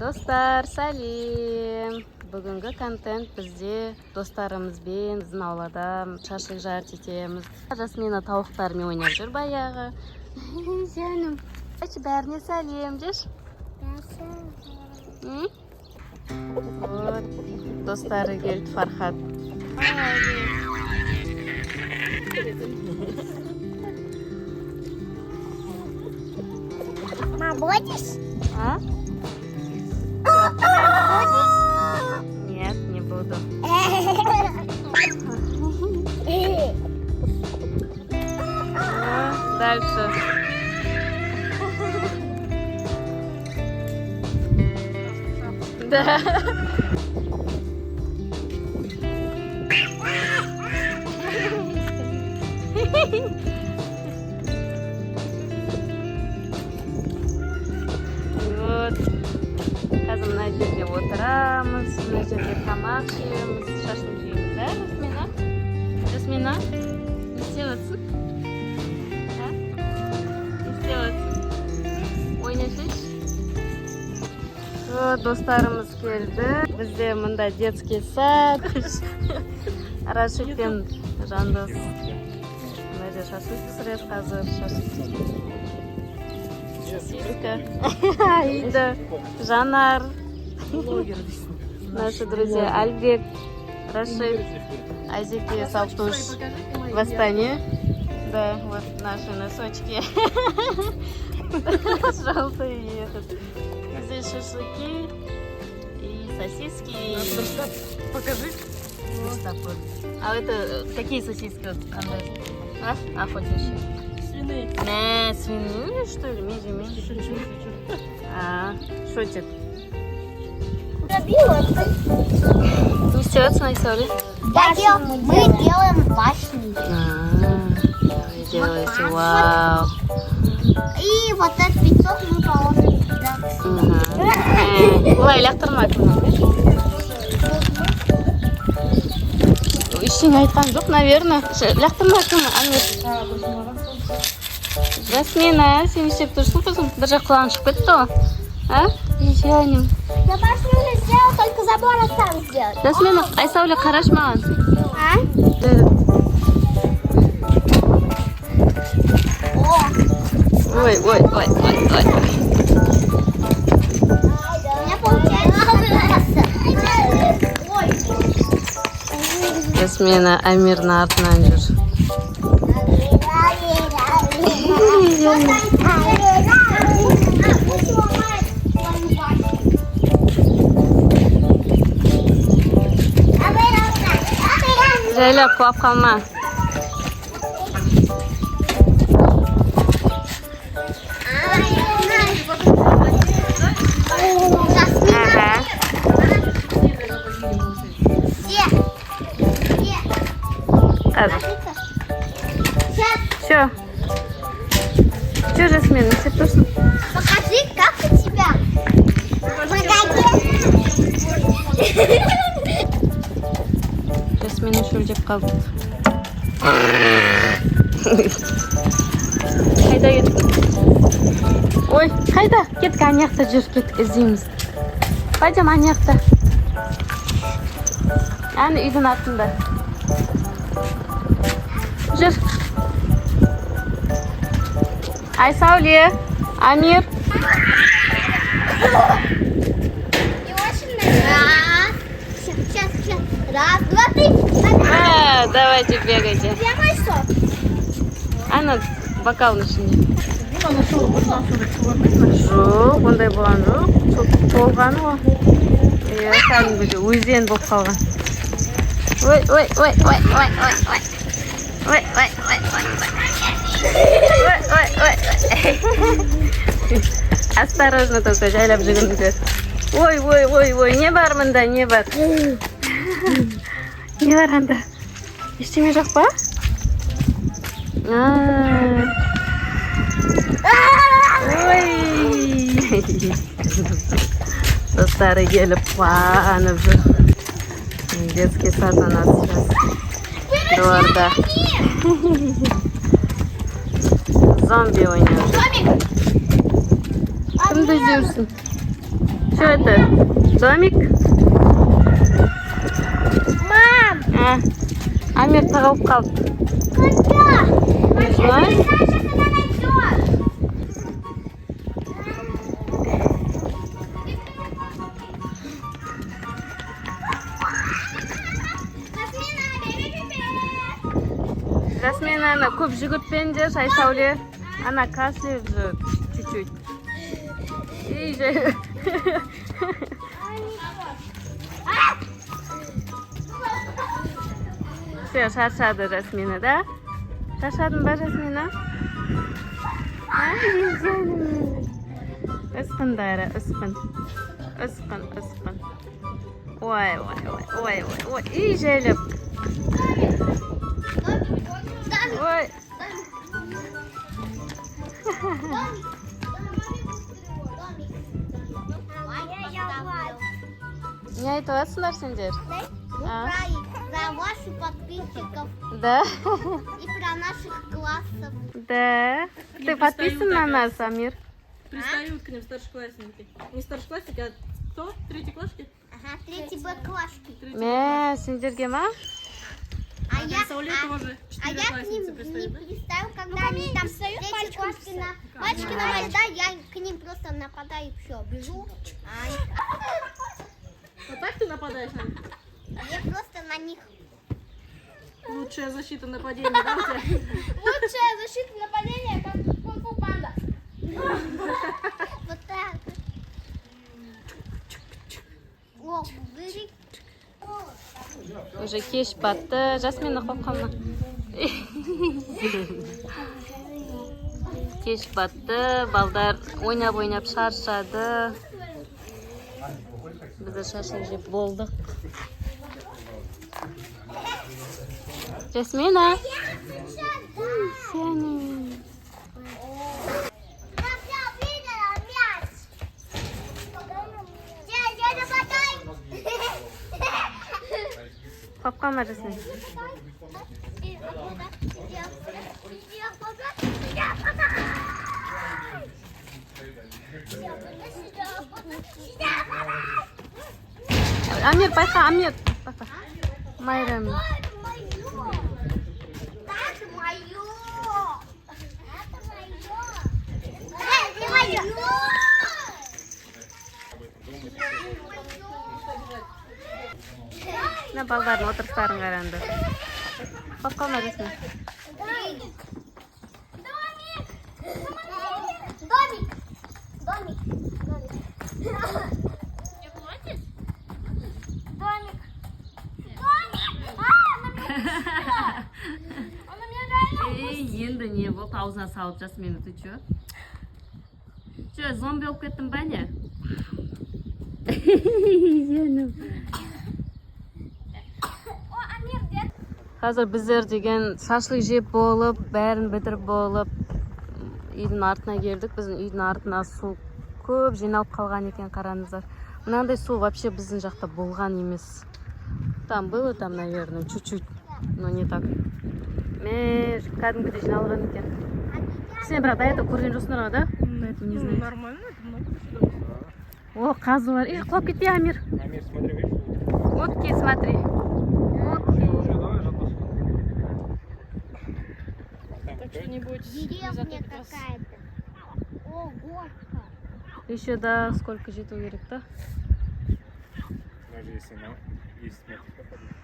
Dostlar, salim. Бүгінгі контент бізде достарымызбен біздің аулада шашлық жарып етеміз. Жасмина тауықтармен ойнап жүр баяғы. Жаным, бәріне сәлем деш. Вот, достары келді Фархат. Мама, будешь? А? Нет, не буду. Дальше. Да. Вот. Қазір мына жерде отырамыз, мына жерде тамақ жейміз, шашлық жейміз, да, Жасмина? Жасмина, не істеп отырсың? Не істеп отырсың? Ойнашайшы. Достарымыз келді. Бізде мында детский сад. Рашид пен Жандос мына жерде шашлық пісіреді қазір. Сосиска. Аида, Жанар. Наши друзья Альбек, Рашид, Азики, Салтуш, Восстание. Да, вот наши носочки. Желтые и этот. Здесь шашлыки и сосиски. Покажи. А это какие сосиски? Охотничьи. Свиные. Не, свиные что ли? Меньше. Шучу. Шутит. Не Стираться на соли. Мы делаем башни. Вы делаете, вау. И вот этот песок мы положим туда. Ой, лақтырмайтын. Ештеңе айтқан жоқ, наверное. Лақтырмайтын. Жасмина, сен істеп тұрсың қызым? Бір жақ құлағың шығып кетті ғой. А? Жаным. Я башню уже сделала, только забор осталось сделать. Жасмина, Айсауля қараш маған. А? Ой. У меня получается. Жасмина, Амирна артынан жүр. Жайлап құлап қалма. Все. Че, Жасмин, не істеп тұрсың? Покажи, как у тебя. Жасмин шөлдеп қалды. Қайда кеттің? Ой, қайда? Кеттік, ана жақта жүр, кеттік, іздейміз. Пойдем, ана жақта. Әні үйдің артында. Жүр. Айсауле, Амир. Не очень нравится. Сейчас. Раз, два, три. Давайте бегайте. Где мой сок? Ана, бокалның ішінде. Ана сол бір насыры көрмейді. Жоқ, ондай болған жоқ. Сол толғаны ғой. Кәдімгі өзен болып қалған. Ой. Осторожно только, жайлап жүгіріңдер. Ой, не бар мында, не бар? Не бар анда? Ештеңе жоқ па? Ой. Достары келіп қуанып жүр. Детский сад у нас сейчас. Дворда. Зомби ойнап. Кімді іздеушісің? Что это? Домик? Мам! А, Амир тағылып қалды. Когда? Не знаю. Саша, когда найдешь? Жасмин, ана көп жүгіртпеңдер, Айсауле. Ана кашляет же чуть-чуть. И же. Все, шаршады Жасмина, да? Шаршадың ба, Жасмина? Ай, жаным. Ысқын, Дайра, ысқын. Ысқын, ысқын. Ой, ой, ой, ой, ой, ой. И желіп. Ой. Не айтып жатсыңдар сендер? А? За ваших подписчиков Да? и про наших классов. Да. Ты подписан на нас, Амир? Пристают к ним старшеклассники. Не старшеклассники, а кто? Третьеклассники? Ага, 3 Б-классники. Мә, сендерге ма? А я, Сауле тоже а я к ним четвероклассницы не пристают, да? пристаю, когда они там третьи классники на мальчики на мои, да, я к ним просто нападаю и все, бежу. Вот так ты нападаешь на них? Я просто на них. Лучшая защита нападения, да, у тебя? Лучшая защита нападения, как кунг-фу панда. Вот так. О, бери. Уже кеш батты. Жасмина қойып қалма. Кеш батты. Балдар ойнап шаршады. Біз де шаршап жеп болдық. Жасмина. Сенің. Я увидела мяч. Дядя, подай. Қойып қалма, Жасмина. Амир, байқа, Амир. Байқа. Майрам. Это мое. Это мое. На балдардың отырыстарын қаранды. Қойып қалма, Жасмина. Домик. Енді не болды, аузына салып Жасмина, ты чё? Чё, зомби болып кеттің ба не? Жаным. Қазір біздер деген шашлық жеп болып, бәрін бітіріп болып, үйдің артына келдік. Біздің үйдің артына су көп жиналып қалған екен, қараңыздар. Мынандай су вообще біздің жақта болған емес. Там было, там, наверное, чуть-чуть, но не так. Мә, кәдімгідей жиналған екен. Сен бірақ даята көрген жоқсыңдар ғой, да? Поэтому не знаю. Нормально, это много сюда. О, қазы бар. Құлап кетпей, Амир. Амир, смотри, видишь? Утки, смотри. Уже давай же Так что не бойтесь. Деревня затопит вас. какая-то. О, горка. Еще до сколько жету керек, да? Даже если на 10 метров попадет.